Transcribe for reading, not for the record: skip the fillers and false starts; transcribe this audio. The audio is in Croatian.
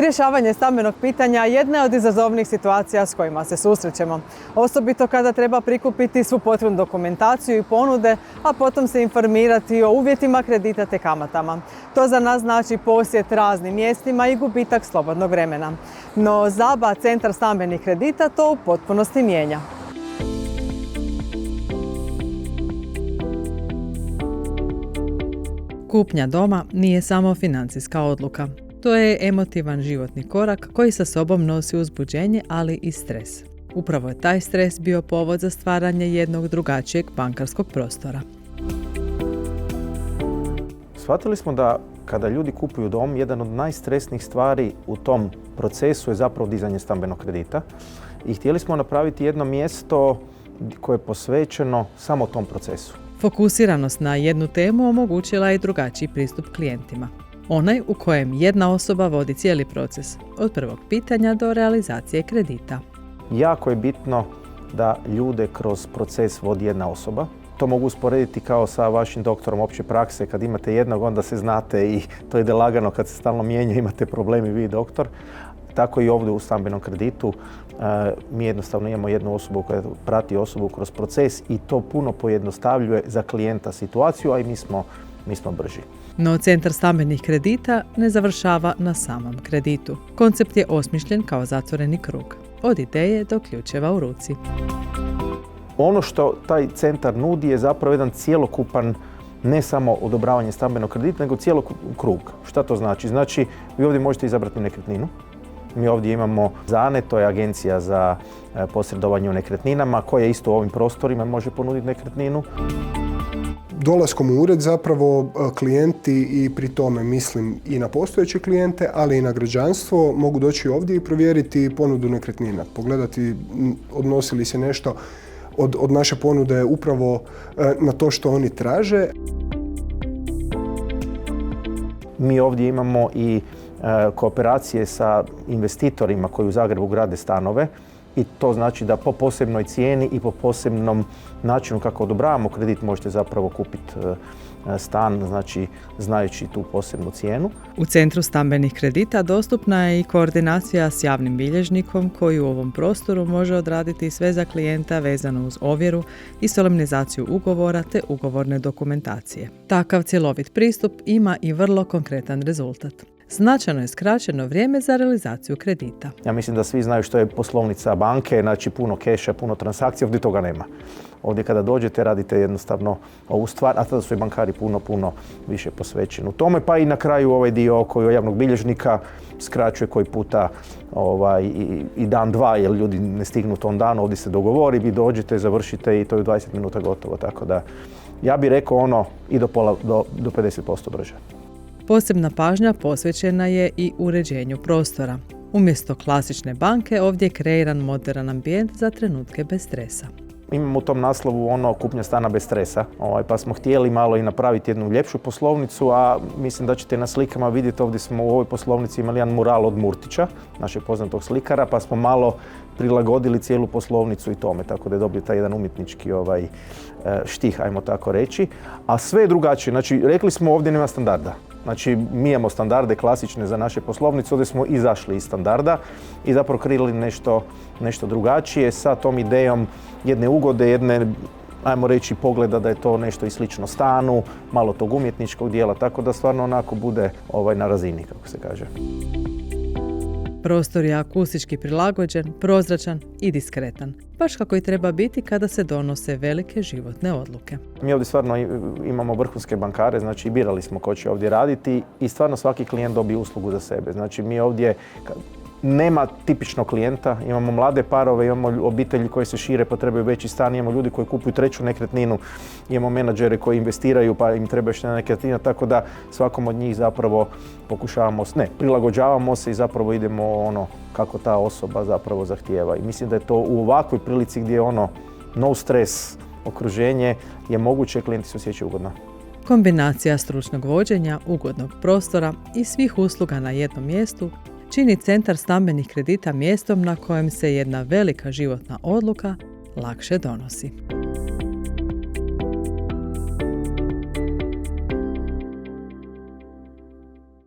Rješavanje stambenog pitanja jedna je od izazovnih situacija s kojima se susrećemo. Osobito kada treba prikupiti svu potrebnu dokumentaciju i ponude, a potom se informirati o uvjetima kredita te kamatama. To za nas znači posjet raznim mjestima i gubitak slobodnog vremena. No ZABA, Centar stambenih kredita, to u potpunosti mijenja. Kupnja doma nije samo financijska odluka. To je emotivan životni korak koji sa sobom nosi uzbuđenje, ali i stres. Upravo je taj stres bio povod za stvaranje jednog drugačijeg bankarskog prostora. Shvatili smo da kada ljudi kupuju dom, jedan od najstresnijih stvari u tom procesu je zapravo dizanje stambenog kredita. I htjeli smo napraviti jedno mjesto koje je posvećeno samo tom procesu. Fokusiranost na jednu temu omogućila je drugačiji pristup klijentima. Onaj u kojem jedna osoba vodi cijeli proces, od prvog pitanja do realizacije kredita. Jako je bitno da ljude kroz proces vodi jedna osoba. To mogu usporediti kao sa vašim doktorom opće prakse. Kad imate jednog, onda se znate i to ide lagano. Kad se stalno mijenja, imate problemi vi i doktor. Tako i ovdje u stambenom kreditu. Mi jednostavno imamo jednu osobu koja prati osobu kroz proces i to puno pojednostavljuje za klijenta situaciju, a i mi smo brži. No Centar stambenih kredita ne završava na samom kreditu. Koncept je osmišljen kao zatvoreni krug. Od ideje do ključeva u ruci. Ono što taj centar nudi je zapravo jedan cjelokupan, ne samo odobravanje stambenog kredita, nego cjelokupan krug. Šta to znači? Znači, vi ovdje možete izabrati nekretninu. Mi ovdje imamo ZANE, to je agencija za posredovanje u nekretninama, koja isto u ovim prostorima može ponuditi nekretninu. Dolaskom u ured zapravo klijenti, i pri tome mislim i na postojeće klijente, ali i na građanstvo, mogu doći ovdje i provjeriti ponudu nekretnina. Pogledati odnosi li se nešto od naše ponude upravo na to što oni traže. Mi ovdje imamo i kooperacije sa investitorima koji u Zagrebu grade stanove. I to znači da po posebnoj cijeni i po posebnom načinu kako odobravamo kredit možete zapravo kupiti stan, znači znajući tu posebnu cijenu. U Centru stambenih kredita dostupna je i koordinacija s javnim bilježnikom koji u ovom prostoru može odraditi sve za klijenta vezano uz ovjeru i solemnizaciju ugovora te ugovorne dokumentacije. Takav cjelovit pristup ima i vrlo konkretan rezultat. Značajno je skraćeno vrijeme za realizaciju kredita. Ja mislim da svi znaju što je poslovnica banke, znači puno keša, puno transakcija, ovdje toga nema. Ovdje kada dođete radite jednostavno ovu stvar, a tada su i bankari puno više posvećeni u tome. Pa i na kraju ovaj dio oko javnog bilježnika skraćuje koji puta i dan, dva, jer ljudi ne stignu u tom danu, ovdje se dogovori, vi dođete, završite i to je u 20 minuta gotovo. Tako da ja bih rekao i do 50% brže. Posebna pažnja posvećena je i uređenju prostora. Umjesto klasične banke ovdje je kreiran moderan ambijent za trenutke bez stresa. Imamo u tom naslovu kupnja stana bez stresa, pa smo htjeli malo i napraviti jednu ljepšu poslovnicu, a mislim da ćete na slikama vidjeti, ovdje smo u ovoj poslovnici imali jedan mural od Murtića, našeg poznatog slikara, pa smo malo prilagodili cijelu poslovnicu i tome, tako da je dobio taj jedan umjetnički štih, ajmo tako reći. A sve je drugačije, znači rekli smo ovdje nema standarda. Znači, mi imamo standarde klasične za naše poslovnice, ovdje smo izašli iz standarda i zapravo kreirali nešto drugačije sa tom idejom jedne ugode, jedne, ajmo reći, pogleda da je to nešto i slično stanu, malo tog umjetničkog dijela, tako da stvarno onako bude na razini, kako se kaže. Prostor je akustički prilagođen, prozračan i diskretan, baš kako i treba biti kada se donose velike životne odluke. Mi ovdje stvarno imamo vrhunske bankare, znači birali smo ko će ovdje raditi i stvarno svaki klijent dobije uslugu za sebe. Znači mi ovdje nema tipičnog klijenta, imamo mlade parove, imamo obitelji koji se šire pa trebaju veći stan, imamo ljudi koji kupuju treću nekretninu, imamo menadžere koji investiraju pa im treba još jedna nekretnina, tako da svakom od njih zapravo pokušavamo, prilagođavamo se i zapravo idemo kako ta osoba zapravo zahtijeva. I mislim da je to u ovakvoj prilici gdje je no stres okruženje je moguće, klijenti se osjećaju ugodno. Kombinacija stručnog vođenja, ugodnog prostora i svih usluga na jednom mjestu čini Centar stambenih kredita mjestom na kojem se jedna velika životna odluka lakše donosi.